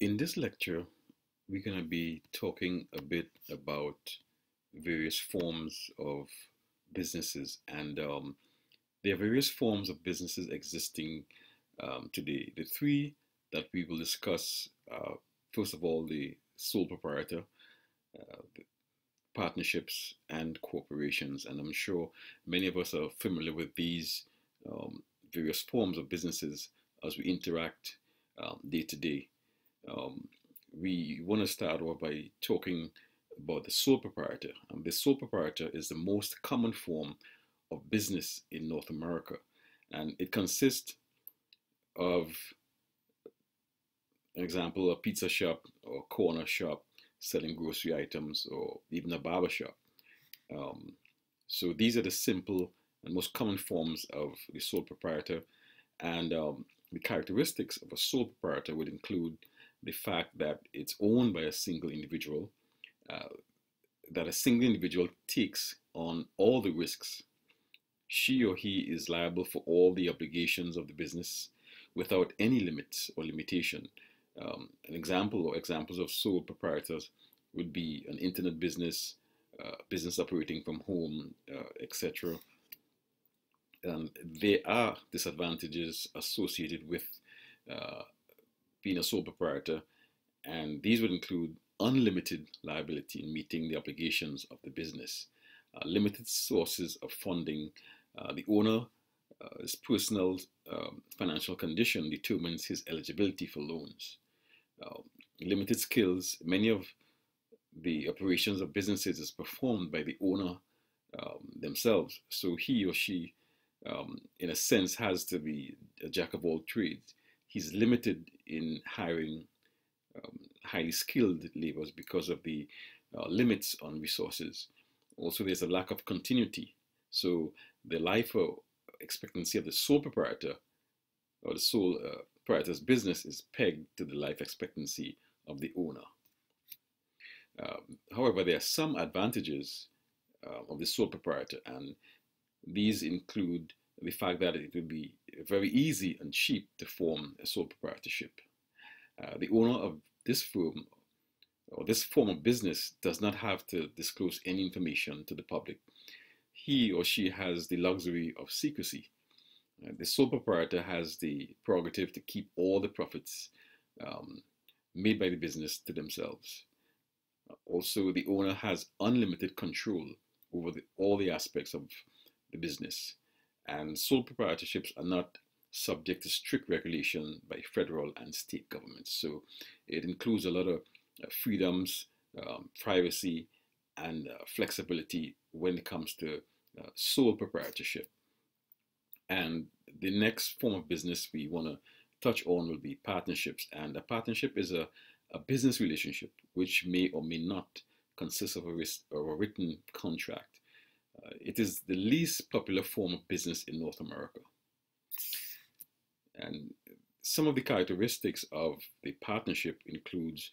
In this lecture, we're going to be talking a bit about various forms of businesses, and there are various forms of businesses existing today. The three that we will discuss, first of all, the sole proprietor, the partnerships, and corporations. And I'm sure many of us are familiar with these um, various forms of businesses as we interact day to day. Um, we want to start off by talking about the sole proprietor. The sole proprietor is the most common form of business in North America, and it consists of, an example, a pizza shop or corner shop selling grocery items, or even a barber shop. Um, so these are the simple and most common forms of the sole proprietor, and the characteristics of a sole proprietor would include the fact that it's owned by a single individual, uh, that a single individual takes on all the risks. She or he is liable for all the obligations of the business without any limits or limitation. An example or examples of sole proprietors would be an internet business, business operating from home, etc. There are disadvantages associated with uh, being a sole proprietor, and these would include unlimited liability in meeting the obligations of the business, limited sources of funding. The owner's personal financial condition determines his eligibility for loans. Uh, Limited skills. Many of the operations of businesses is performed by the owner themselves, so he or she, in a sense, has to be a jack of all trades. He's limited in hiring highly skilled laborers because of the limits on resources. Also, there's a lack of continuity. So the life expectancy of the sole proprietor or the sole proprietor's business is pegged to the life expectancy of the owner. However, there are some advantages of the sole proprietor, and these include the fact that it would be very easy and cheap to form a sole proprietorship. The owner of this firm or this form of business does not have to disclose any information to the public. He or she has the luxury of secrecy. The sole proprietor has the prerogative to keep all the profits um, made by the business to themselves. Also, the owner has unlimited control over all the aspects of the business, and sole proprietorships are not subject to strict regulation by federal and state governments. So it includes a lot of freedoms, privacy, and flexibility when it comes to sole proprietorship. And the next form of business we want to touch on will be partnerships. And a partnership is a business relationship which may or may not consist of a written contract. It is the least popular form of business in North America. And some of the characteristics of the partnership includes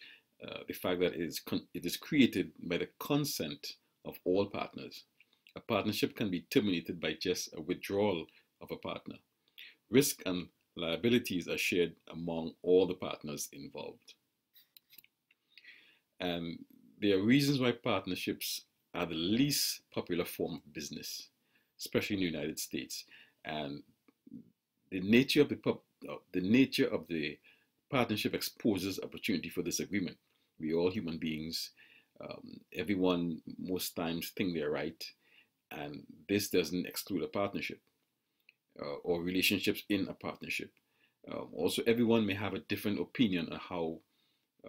the fact that it is created by the consent of all partners. A partnership can be terminated by just a withdrawal of a partner. Risk and liabilities are shared among all the partners involved. And there are reasons why partnerships are the least popular form of business, especially in the United States. And the nature of the partnership exposes opportunity for disagreement. We are all human beings. Everyone most times think they're right, and this doesn't exclude a partnership or relationships in a partnership. Also, everyone may have a different opinion on how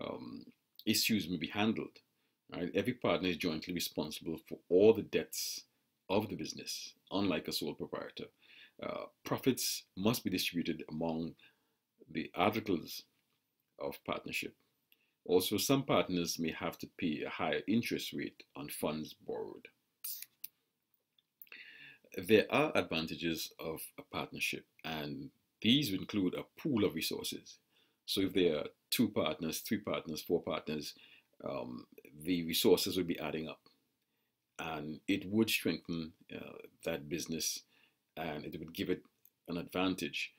um, issues may be handled. Right? Every partner is jointly responsible for all the debts of the business, unlike a sole proprietor. Profits must be distributed among the articles of partnership. Also, some partners may have to pay a higher interest rate on funds borrowed. There are advantages of a partnership, and these include a pool of resources. So if there are two partners, three partners, four partners, um, the resources will be adding up, and it would strengthen that business, and it would give it an advantage.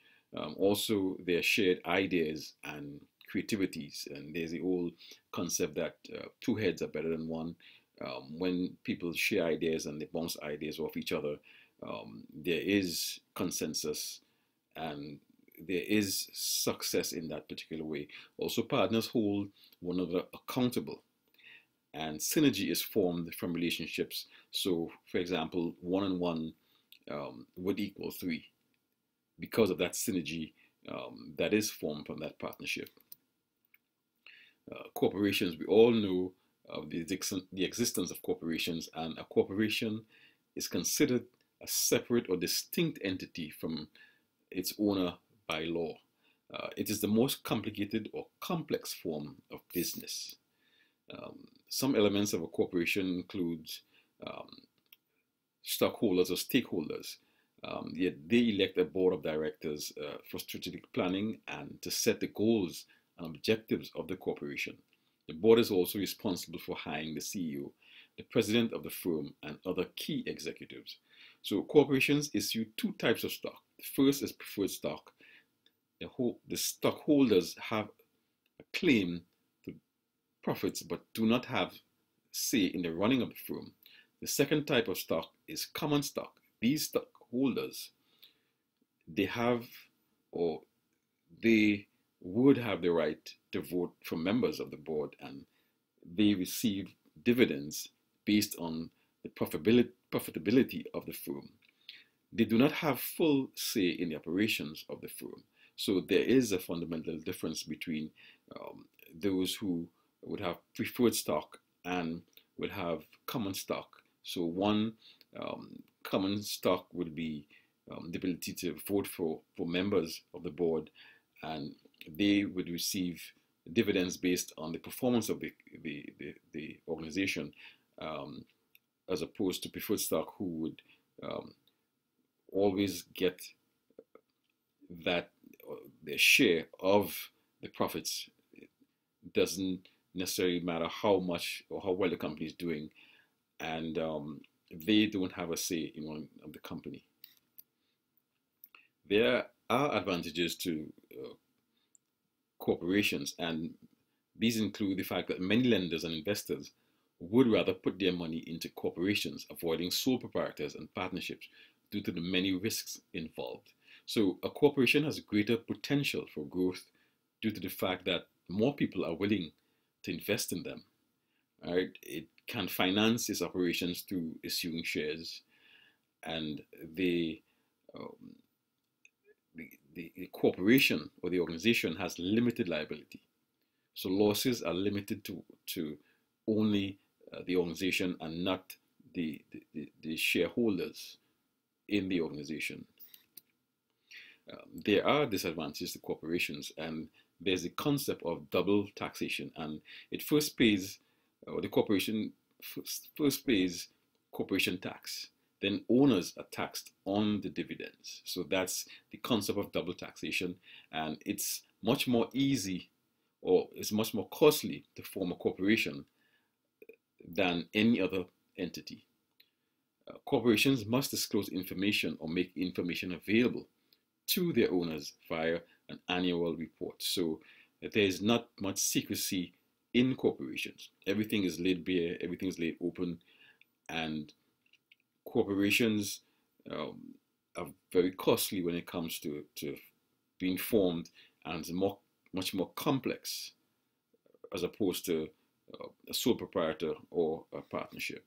Also, there are shared ideas and creativities. And there's the old concept that two heads are better than one. When people share ideas and they bounce ideas off each other, there is consensus and there is success in that particular way. Also, partners hold one another accountable, and synergy is formed from relationships. So, for example, one and one would equal three because of that synergy that is formed from that partnership. Corporations, we all know of the existence of corporations, and a corporation is considered a separate or distinct entity from its owner by law. It is the most complicated or complex form of business. Some elements of a corporation include um, stockholders or stakeholders. Yet they elect a board of directors for strategic planning and to set the goals and objectives of the corporation. The board is also responsible for hiring the CEO, the president of the firm, and other key executives. So corporations issue two types of stock. The first is preferred stock. The stockholders have a claim to profits but do not have say in the running of the firm. The second type of stock is common stock. These stockholders, they have or they would have the right to vote for members of the board, and they receive dividends based on the profitability of the firm. They do not have full say in the operations of the firm. So there is a fundamental difference between those who would have preferred stock and would have common stock. So one common stock would be the ability to vote for members of the board, and they would receive dividends based on the performance of the organization, as opposed to preferred stock, who would always get that their share of the profits. It doesn't necessarily matter how much or how well the company is doing, and they don't have a say in one of the company. There are advantages to corporations, and these include the fact that many lenders and investors would rather put their money into corporations, avoiding sole proprietors and partnerships due to the many risks involved. So a corporation has greater potential for growth due to the fact that more people are willing to invest in them. Right? It can finance its operations through issuing shares, and um, the corporation or the organization has limited liability. So losses are limited to only the organization and not the shareholders in the organization. There are disadvantages to corporations, and there's a concept of double taxation, and it first pays, or the corporation first pays corporation tax, then owners are taxed on the dividends. So that's the concept of double taxation, and it's much more easy, or it's much more costly to form a corporation than any other entity. Corporations must disclose information or make information available to their owners via an annual report. So there is not much secrecy in corporations. Everything is laid bare, everything is laid open, and corporations are very costly when it comes to being formed, and it's much more complex as opposed to a sole proprietor or a partnership.